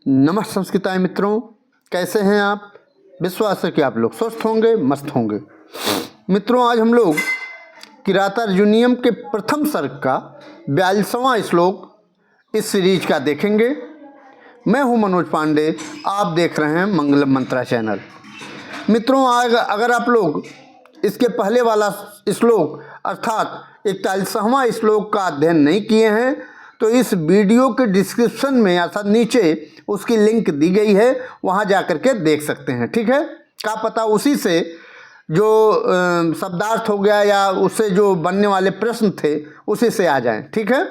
नमस्कार संस्कृताय मित्रों, कैसे हैं आप। विश्वास है कि आप लोग स्वस्थ होंगे, मस्त होंगे। मित्रों, आज हम लोग किरातार्जुनीयम के प्रथम सर्ग का 42वां श्लोक इस सीरीज का देखेंगे। मैं हूं मनोज पांडे, आप देख रहे हैं मंगलम मंत्रा चैनल। मित्रों, आज अगर आप लोग इसके पहले वाला श्लोक अर्थात 41वां श्लोक का अध्ययन नहीं किए हैं तो इस वीडियो के डिस्क्रिप्शन में अर्थात नीचे उसकी लिंक दी गई है, वहां जाकर के देख सकते हैं। ठीक है, क्या पता उसी से जो शब्दार्थ हो गया या उससे जो बनने वाले प्रश्न थे उसी से आ जाएं। ठीक है,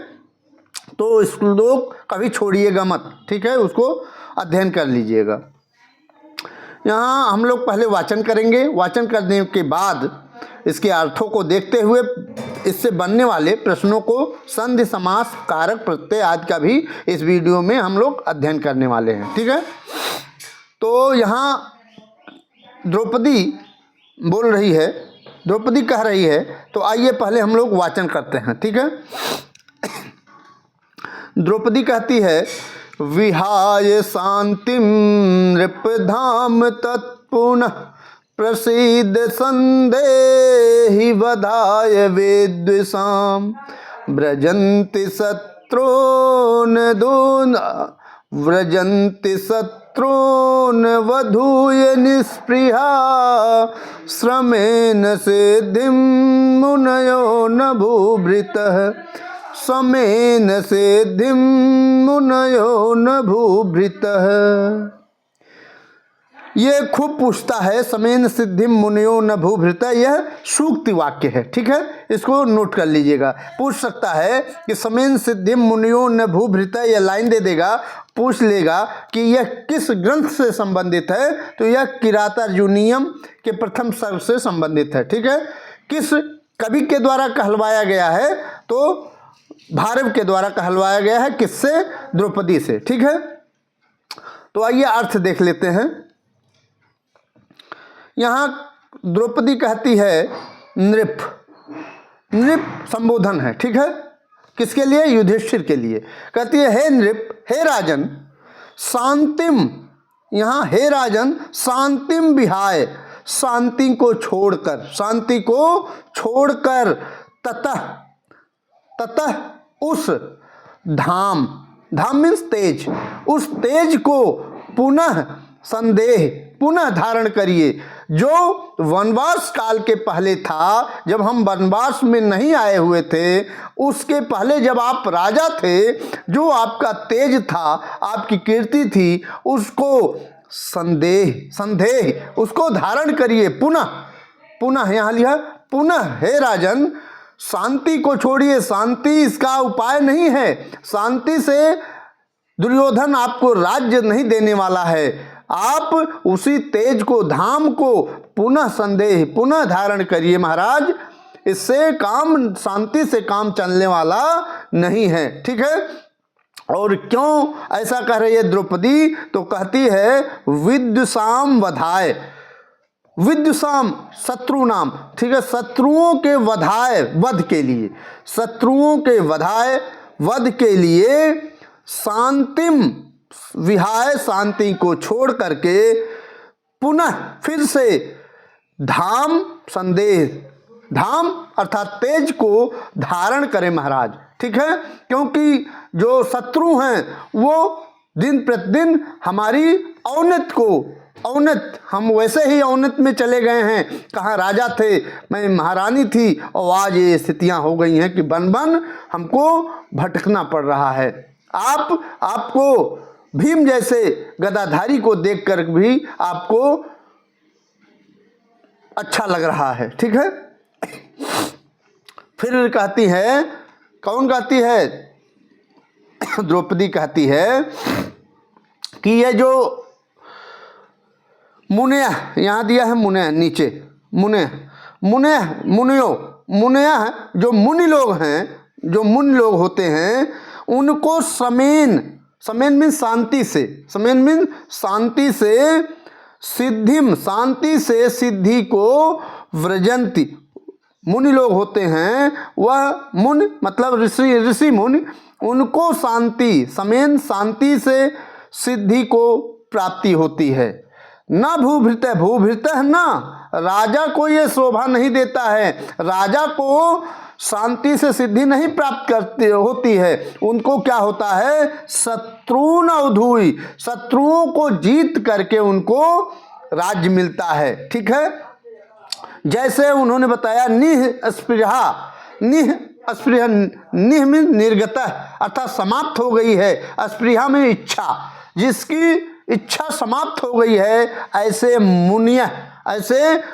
तो श्लोक कभी छोड़िएगा मत। ठीक है, उसको अध्ययन कर लीजिएगा। यहाँ हम लोग पहले वाचन करेंगे। वाचन करने के बाद इसके अर्थों को देखते हुए इससे बनने वाले प्रश्नों को संधि, समास, कारक, प्रत्यय आदि का भी इस वीडियो में हम लोग अध्ययन करने वाले हैं। ठीक है, तो यहाँ द्रौपदी बोल रही है, द्रौपदी कह रही है, तो आइए पहले हम लोग वाचन करते हैं। ठीक है, द्रौपदी कहती है, विहाय शांतिम नृपधाम तत्पुनः प्रसीद संदेहि वधाय विद्विषाम व्रजन्ति शत्रून् वधूय निस्पृहा श्रमेण सिद्धिं मुनयो न भूभृतः समेन सिद्धिं मुनयो न भूभृतः। ये खूब पूछता है, समेन सिद्धिं मुनयो न भूभृतः, यह सूक्ति वाक्य है। ठीक है, इसको नोट कर लीजिएगा। पूछ सकता है कि समेन सिद्धिं मुनयो न भूभृतः, यह लाइन दे देगा, पूछ लेगा कि यह किस ग्रंथ से संबंधित है, तो यह किरातार्जुनीयम के प्रथम सर्ग से संबंधित है। ठीक है, किस कवि के द्वारा कहलवाया गया है, तो भारव के द्वारा कहलवाया गया है। किससे? द्रौपदी से। ठीक है, तो आइए अर्थ देख लेते हैं। यहाँ द्रौपदी कहती है नृप, नृप संबोधन है। ठीक है, किसके लिए? युधिष्ठिर के लिए। कहती है, हे नृप, हे राजन, शांतिम, यहाँ हे राजन, शांतिम विहाय, शांति को छोड़कर, शांति को छोड़कर, ततः उस धाम, धाम मीन्स तेज, उस तेज को पुनः संदेह, पुनः धारण करिए, जो वनवास काल के पहले था, जब हम वनवास में नहीं आए हुए थे, उसके पहले जब आप राजा थे, जो आपका तेज था, आपकी कीर्ति थी, उसको संदेह उसको धारण करिए। पुनः यहाँ लिया, पुनः हे राजन, शांति को छोड़िए। शांति इसका उपाय नहीं है। शांति से दुर्योधन आपको राज्य नहीं देने वाला है। आप उसी तेज को, धाम को पुनः संदेह, पुनः धारण करिए महाराज। इससे काम, शांति से काम चलने वाला नहीं है। ठीक है, और क्यों ऐसा कह रही है द्रौपदी? तो कहती है, विद्विषाम वधाय, विद्विषाम शत्रु नाम। ठीक है, शत्रुओं के वधाय, वध के लिए, शत्रुओं के वधाय, वध के लिए, शांतिम विहाय, शांति को छोड़ करके, पुनः फिर से, धाम संदेह, धाम अर्थात तेज को धारण करें महाराज। ठीक है, क्योंकि जो शत्रु हैं वो दिन प्रतिदिन हमारी औन्नति को, औन्नत, हम वैसे ही औन्नत में चले गए हैं। कहाँ राजा थे, मैं महारानी थी, और आज ये स्थितियां हो गई हैं कि बन बन हमको भटकना पड़ रहा है। आपको भीम जैसे गदाधारी को देखकर भी आपको अच्छा लग रहा है। ठीक है, फिर कहती है, कौन कहती है? द्रौपदी कहती है कि ये जो मुनय, यहाँ दिया है मुनय, नीचे मुनय जो मुनि लोग हैं, जो मुनि लोग होते हैं, उनको समेन मीन शांति से, समेन मीन शांति से, सिद्धिम शांति से, सिद्धि को, व्रजंती मुनि लोग होते हैं, वह मुनि मतलब ऋषि मुनि, उनको शांति, समेन शांति से सिद्धि को प्राप्ति होती है। न भूभृतः भूभृतः न, राजा को ये शोभा नहीं देता है, राजा को शांति से सिद्धि नहीं प्राप्त करती होती है, उनको क्या होता है, शत्रुन अवधूय, शत्रुओं को जीत करके उनको राज्य मिलता है। ठीक है, जैसे उन्होंने बताया निःस्पृहा, निःस्पृहा, निः में निर्गतः अर्थात समाप्त हो गई है, स्पृहा में इच्छा, जिसकी इच्छा समाप्त हो गई है, ऐसे मुनिय, ऐसे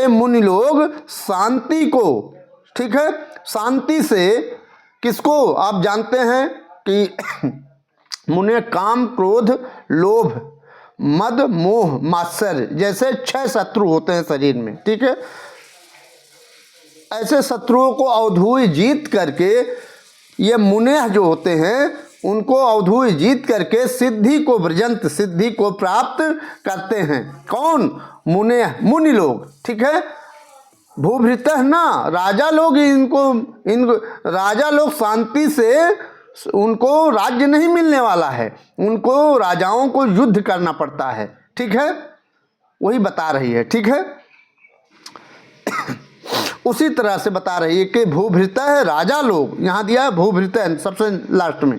मुनि लोग शांति को, ठीक है, शांति से किसको आप जानते हैं कि मुने काम क्रोध लोभ मद मोह मात्सर्य जैसे 6 शत्रु होते हैं शरीर में। ठीक है, ऐसे शत्रुओं को अवधूय जीत करके ये मुने जो होते हैं उनको अवधूय जीत करके सिद्धि को व्रजंत, सिद्धि को प्राप्त करते हैं। कौन, मुनि लोग। ठीक है, भूभृतः ना, राजा लोग इनको राजा लोग शांति से उनको राज्य नहीं मिलने वाला है, उनको राजाओं को युद्ध करना पड़ता है। ठीक है, वही बता रही है। ठीक है, उसी तरह से बता रही है कि भूभृतः है, राजा लोग, यहां दिया है भूभृतः सबसे लास्ट में,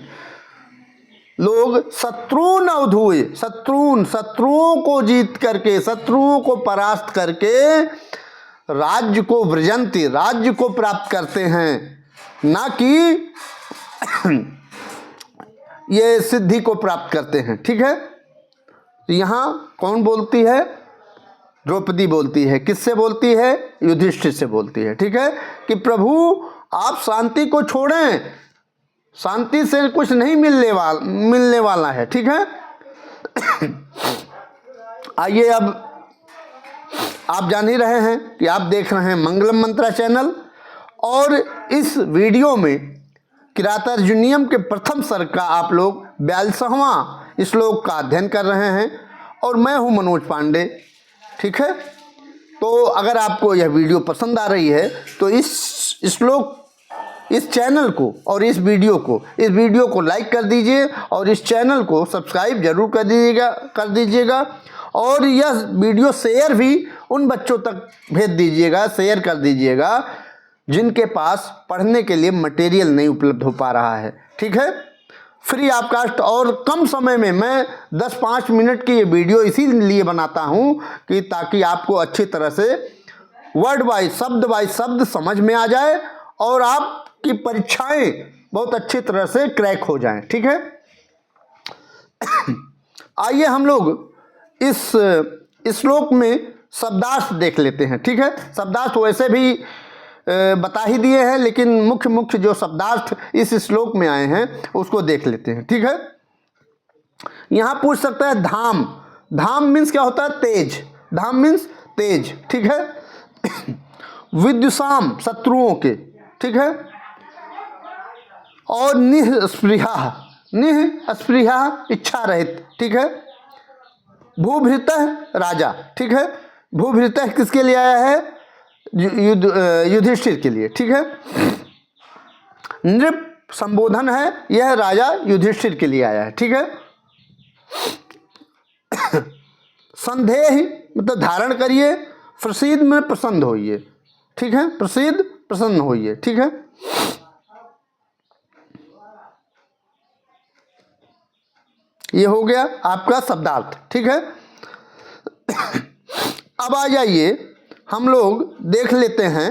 लोग शत्रुन अवधूय, शत्रुओं को जीत करके, शत्रुओं को परास्त करके राज्य को व्रजंती, राज्य को प्राप्त करते हैं, ना कि ये सिद्धि को प्राप्त करते हैं। ठीक है, यहाँ कौन बोलती है, द्रौपदी बोलती है। किससे बोलती है, युधिष्ठिर से बोलती है। ठीक है, कि प्रभु आप शांति को छोड़ें, शांति से कुछ नहीं मिलने वाला है। ठीक है, आइए अब आप जान ही रहे हैं कि आप देख रहे हैं मंगलम मंत्रा चैनल, और इस वीडियो में किरातार्जुनीयम के प्रथम सर्ग का आप लोग 42वां श्लोक का अध्ययन कर रहे हैं, और मैं हूं मनोज पांडे। ठीक है, तो अगर आपको यह वीडियो पसंद आ रही है तो इस श्लोक, इस चैनल को और इस वीडियो को लाइक कर दीजिए, और इस चैनल को सब्सक्राइब जरूर कर दीजिएगा, और यह वीडियो शेयर भी उन बच्चों तक भेज दीजिएगा, शेयर कर दीजिएगा जिनके पास पढ़ने के लिए मटेरियल नहीं उपलब्ध हो पा रहा है। ठीक है, फ्री ऑफ कास्ट और कम समय में मैं 10-5 मिनट की ये वीडियो इसीलिए बनाता हूँ कि ताकि आपको अच्छी तरह से वर्ड वाइज, शब्द समझ में आ जाए, और आपकी परीक्षाएं बहुत अच्छी तरह से क्रैक हो जाएं। ठीक है, आइए हम लोग इस श्लोक में शब्दार्थ देख लेते हैं। ठीक है, शब्दार्थ वैसे भी बता ही दिए हैं, लेकिन मुख्य जो शब्दार्थ इस श्लोक में आए हैं उसको देख लेते हैं। ठीक है, यहां पूछ सकता है धाम, धाम मीन्स क्या होता है, तेज, धाम मीन्स तेज। ठीक है, विद्युषाम शत्रुओं के। ठीक है, और निःस्पृहा, निःस्पृहा इच्छा रहित। ठीक है, भूभृतः राजा। ठीक है, भूभृतः किसके लिए आया है, युधिष्ठिर के लिए। ठीक है, नृप संबोधन है, यह राजा युधिष्ठिर के लिए आया है। ठीक है, संदेह मतलब धारण करिए, प्रसिद्ध में प्रसन्न होइए। ठीक है, प्रसिद्ध प्रसन्न होइए। ठीक है, ये हो गया आपका शब्दार्थ। ठीक है, अब आ जाइए हम लोग देख लेते हैं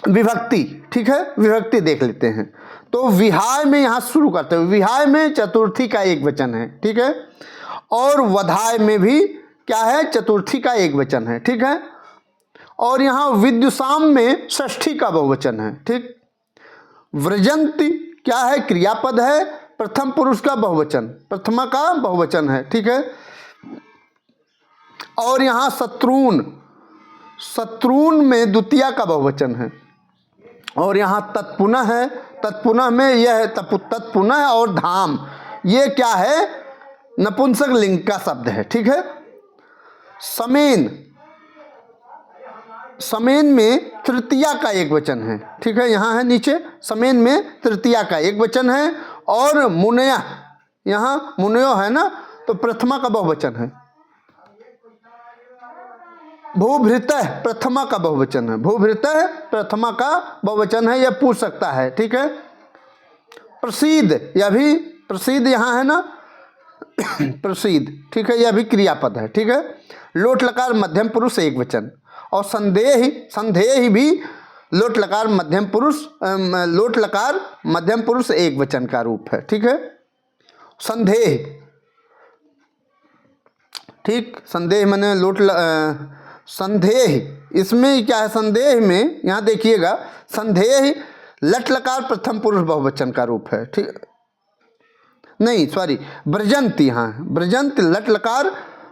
विभक्ति। ठीक है, विभक्ति देख लेते हैं। तो विहाय में यहाँ शुरू करते हैं, विहाय में चतुर्थी का एक वचन है। ठीक है, और वधाय में भी क्या है, चतुर्थी का एक वचन है। ठीक है, और यहाँ विद्युषाम में षष्ठी का बहुवचन है। ठीक, व्रजंती क्या है, क्रियापद है, प्रथम पुरुष का बहुवचन, प्रथमा का बहुवचन है। ठीक है, और यहाँ शत्रुन, शत्रुन में द्वितीया का बहुवचन है, और यहाँ तत्पुनः है, तत्पुनः में यह है तत्पुनः, और धाम ये क्या है, नपुंसक लिंग का शब्द है। ठीक है, समेन, समेन में तृतीया का एक वचन है। ठीक है, यहाँ है नीचे, समेन में तृतीया का एक वचन है, और मुनया, यहाँ मुनयो है ना, तो प्रथमा का बहुवचन है। भूभृतः प्रथमा का बहुवचन है, भूभृतः प्रथमा का बहुवचन है, यह पूछ सकता है। ठीक है। प्रसीद, यह भी प्रसीद यहाँ है ना, प्रसीद। ठीक है, यह भी क्रियापद है। ठीक है। लोट लकार मध्यम पुरुष एक वचन, और संदेह, संदेह भी लोट लकार मध्यम पुरुष, लोट लकार मध्यम पुरुष एक वचन का रूप है। ठीक है। संदेह, ठीक, संदेह मैंने संदेह, इसमें क्या है, संदेह में यहाँ देखिएगा, संदेह लट लकार प्रथम पुरुष बहुवचन का रूप है। ठीक, नहीं सॉरी, ब्रजंत, यहाँ ब्रजंत लट लकार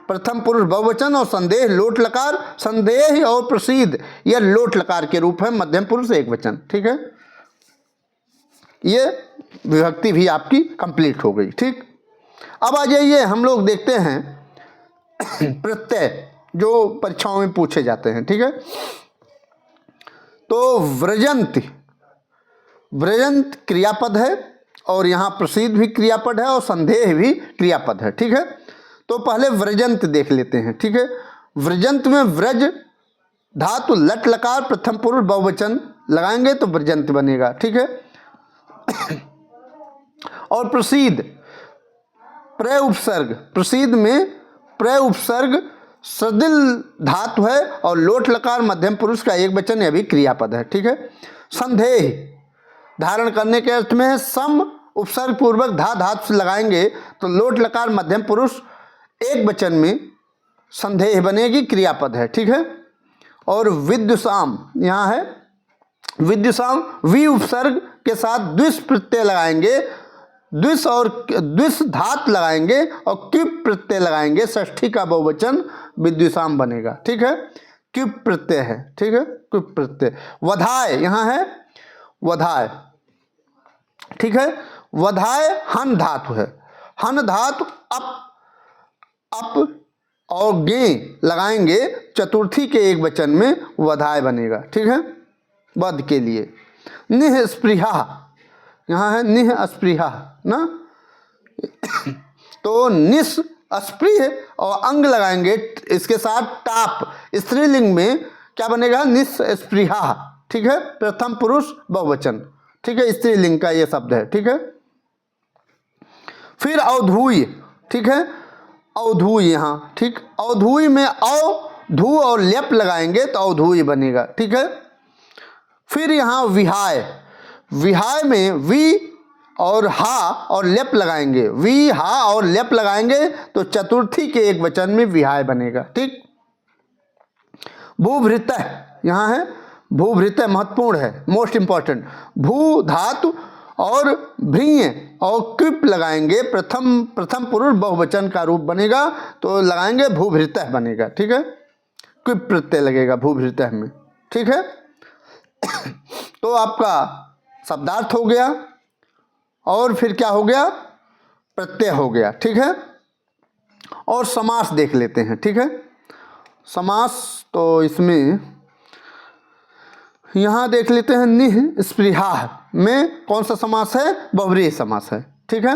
प्रथम पुरुष बहुवचन, और संदेह लोट लकार, संदेह और प्रसीद यह लोट लकार के रूप है, मध्यम पुरुष एक वचन। ठीक है, ये विभक्ति भी आपकी कंप्लीट हो गई। ठीक, अब आ जाइए, हम लोग देखते हैं प्रत्यय जो परीक्षाओं में पूछे जाते हैं। ठीक है, तो व्रजंत, व्रजंत क्रियापद है, और यहाँ प्रसिद्ध भी क्रियापद है, और संदेह भी क्रियापद है। ठीक है, तो पहले व्रजंत देख लेते हैं। ठीक है, व्रजंत में व्रज धातु लट लकार प्रथम पुरुष बहुवचन लगाएंगे तो व्रजंत बनेगा। ठीक है, और प्रसिद्ध प्रय उपसर्ग, प्रसिद्ध में प्रय उपसर्ग सदिल धातु है, और लोट लकार मध्यम पुरुष का एक वचन, यह भी क्रियापद है। ठीक है, संदेह धारण करने के अर्थ में है, सम उपसर्ग पूर्वक धा धातु से लगाएंगे तो लोट लकार मध्यम पुरुष एक वचन में संदेह बनेगी, क्रियापद है। ठीक है, और विद्युसाम, यहाँ है विद्युसाम, वी उपसर्ग के साथ द्विस प्रत्यय लगाएंगे, द्विस और द्विस धात लगाएंगे, और क्युप प्रत्यय लगाएंगे, षष्ठी का बहुवचन विद्युसाम बनेगा। ठीक है, क्युप प्रत्यय है। ठीक है, क्युप प्रत्यय। वधाय, यहाँ है वधाय। ठीक है, वधाय हन धातु है, हन धातु अप और गे लगाएंगे चतुर्थी के एक वचन में, वधाय बनेगा। ठीक है, वध के लिए। निह स्पृहा, यहाँ है निह अस्पृहा ना, तो निस अस्पृह और अंग लगाएंगे इसके साथ टाप, स्त्रीलिंग में क्या बनेगा, निस स्पृहा। ठीक है, प्रथम पुरुष बहुवचन। ठीक है, स्त्रीलिंग का ये शब्द है। ठीक है, फिर अवधूय। ठीक है, अवधूय यहाँ, ठीक, अवधूय में अव धू और लेप लगाएंगे तो अवधूय बनेगा। ठीक है, फिर यहाँ विहाय, विहाय में वी और हा और लेप लगाएंगे, वी हा और लेप लगाएंगे तो चतुर्थी के एक वचन में विहाय बनेगा। ठीक, भूभृतः, यहाँ है भूभृतः, महत्वपूर्ण है, मोस्ट इंपॉर्टेंट। भू धातु और भ्रीय और क्विप लगाएंगे, प्रथम पुरुष बहुवचन का रूप बनेगा तो लगाएंगे भूभृतः बनेगा। ठीक है, क्विप प्रत्यय लगेगा भूभृतः में। ठीक है, तो आपका शब्दार्थ हो गया, और फिर क्या हो गया, प्रत्यय हो गया। ठीक है, और समास देख लेते हैं। ठीक है, समास तो इसमें यहाँ देख लेते हैं, निह स्पृहा में कौन सा समास है, बहुव्रीहि समास है। ठीक है,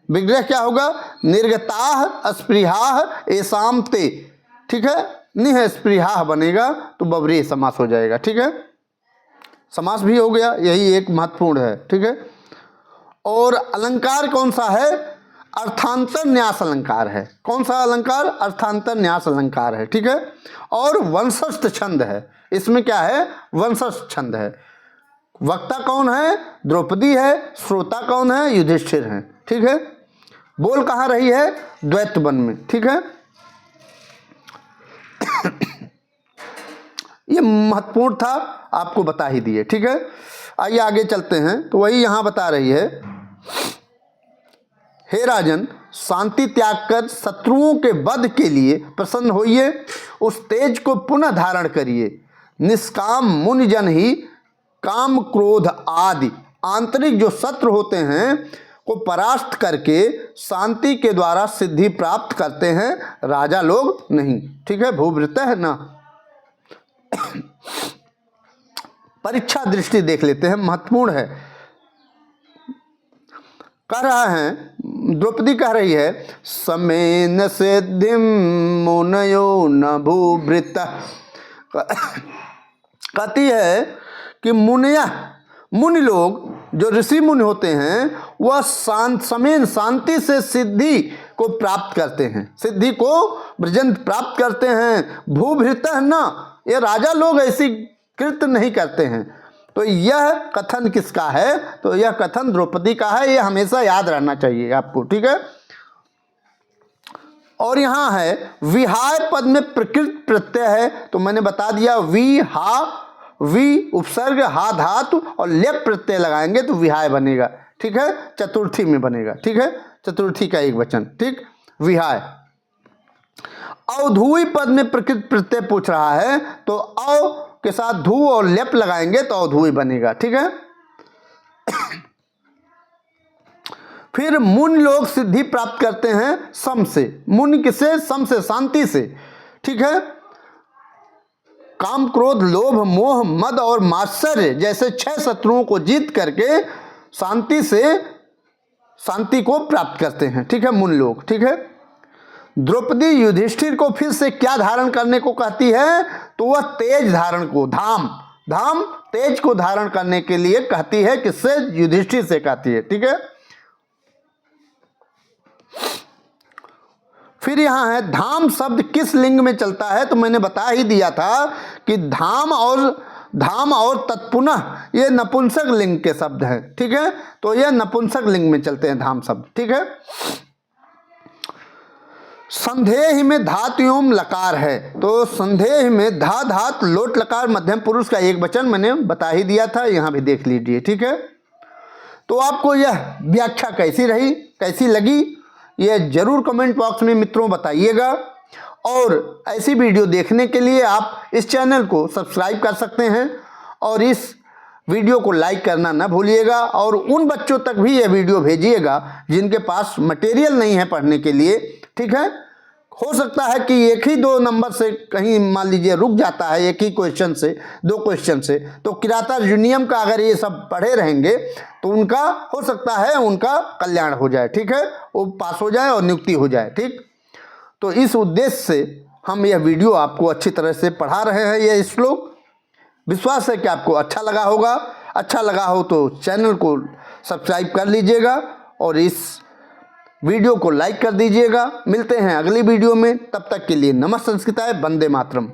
विग्रह क्या होगा, निर्गताः स्पृहाः एसाम ते। ठीक है, निह स्पृहाः बनेगा तो बहुव्रीहि समास हो जाएगा। ठीक है, समास भी हो गया, यही एक महत्वपूर्ण है। ठीक है, और अलंकार कौन सा है, अर्थांतर न्यास अलंकार है। कौन सा अलंकार, अर्थांतर न्यास अलंकार है। ठीक है, और वंशस्थ छंद है, इसमें क्या है, वंशस्थ छंद है। वक्ता कौन है, द्रौपदी है, श्रोता कौन है, युधिष्ठिर है। ठीक है, बोल कहाँ रही है, द्वैत वन में। ठीक है, ये महत्वपूर्ण था, आपको बता ही दिए। ठीक है, आइए आगे चलते हैं, तो वही यहाँ बता रही है, हे राजन, शांति त्याग कर शत्रुओं के वध के लिए प्रसन्न होइए, उस तेज को पुनः धारण करिए। निष्काम मुनिजन ही काम क्रोध आदि आंतरिक जो शत्रु होते हैं को परास्त करके शांति के द्वारा सिद्धि प्राप्त करते हैं, राजा लोग नहीं। ठीक है, भूभृतः है ना। परीक्षा दृष्टि देख लेते हैं, महत्वपूर्ण है। कह रहा है, द्रौपदी कह रही है, समेन सिद्धिम मुनयो न भूभृत। कहती है कि मुनि लोग जो ऋषि मुनि होते हैं वह समेन शांति से सिद्धि को प्राप्त करते हैं, सिद्धि को ब्रजंत प्राप्त करते हैं। भूभृत न, ये राजा लोग ऐसी कृत्य नहीं करते हैं। तो यह कथन किसका है? तो यह कथन द्रौपदी का है। यह हमेशा याद रहना चाहिए आपको, ठीक है। और यहाँ है विहाय पद में प्रकृत प्रत्यय है, तो मैंने बता दिया वी उपसर्ग हा धातु और लेप प्रत्यय लगाएंगे तो विहाय बनेगा, ठीक है। चतुर्थी में बनेगा, ठीक है, चतुर्थी का एक वचन, ठीक, विहाय। अवधूई पद में प्रकृत प्रत्यय पूछ रहा है, तो अव के साथ धू और लेप लगाएंगे तो अवधूई बनेगा, ठीक है। फिर मुनि लोग सिद्धि प्राप्त करते हैं सम से। मुनि किसे? सम से, शांति से, ठीक है। काम क्रोध लोभ मोह मद और मात्सर्य जैसे 6 शत्रुओं को जीत करके शांति से शांति को प्राप्त करते हैं, ठीक है, मुनि लोग, ठीक है। द्रौपदी युधिष्ठिर को फिर से क्या धारण करने को कहती है? तो वह तेज धारण को, धाम तेज को धारण करने के लिए कहती है। किससे? युधिष्ठिर से कहती है, ठीक है। फिर यहां है धाम शब्द किस लिंग में चलता है? तो मैंने बता ही दिया था कि धाम और तत्पुनः ये नपुंसक लिंग के शब्द हैं, ठीक है। तो ये नपुंसक लिंग में चलते हैं धाम शब्द, ठीक है। संदेह में धातु एवं लकार है, तो संदेह में धा धात लोट लकार मध्यम पुरुष का एक वचन मैंने बता ही दिया था, यहां भी देख लीजिए, ठीक है। तो आपको यह व्याख्या कैसी रही, कैसी लगी, यह जरूर कमेंट बॉक्स में मित्रों बताइएगा। और ऐसी वीडियो देखने के लिए आप इस चैनल को सब्सक्राइब कर सकते हैं और इस वीडियो को लाइक करना ना भूलिएगा। और उन बच्चों तक भी यह वीडियो भेजिएगा जिनके पास मटेरियल नहीं है पढ़ने के लिए, ठीक है। हो सकता है कि एक ही 2 नंबर से कहीं मान लीजिए रुक जाता है, एक ही क्वेश्चन से 2 क्वेश्चन से, तो किराता यूनियम का अगर ये सब पढ़े रहेंगे तो उनका हो सकता है उनका कल्याण हो जाए, ठीक है, वो पास हो जाए और नियुक्ति हो जाए, ठीक। तो इस उद्देश्य से हम यह वीडियो आपको अच्छी तरह से पढ़ा रहे हैं। यह श्लोक विश्वास है कि आपको अच्छा लगा होगा। अच्छा लगा हो तो चैनल को सब्सक्राइब कर लीजिएगा और इस वीडियो को लाइक कर दीजिएगा। मिलते हैं अगली वीडियो में, तब तक के लिए नमः संस्कृताय, वंदे मातरम।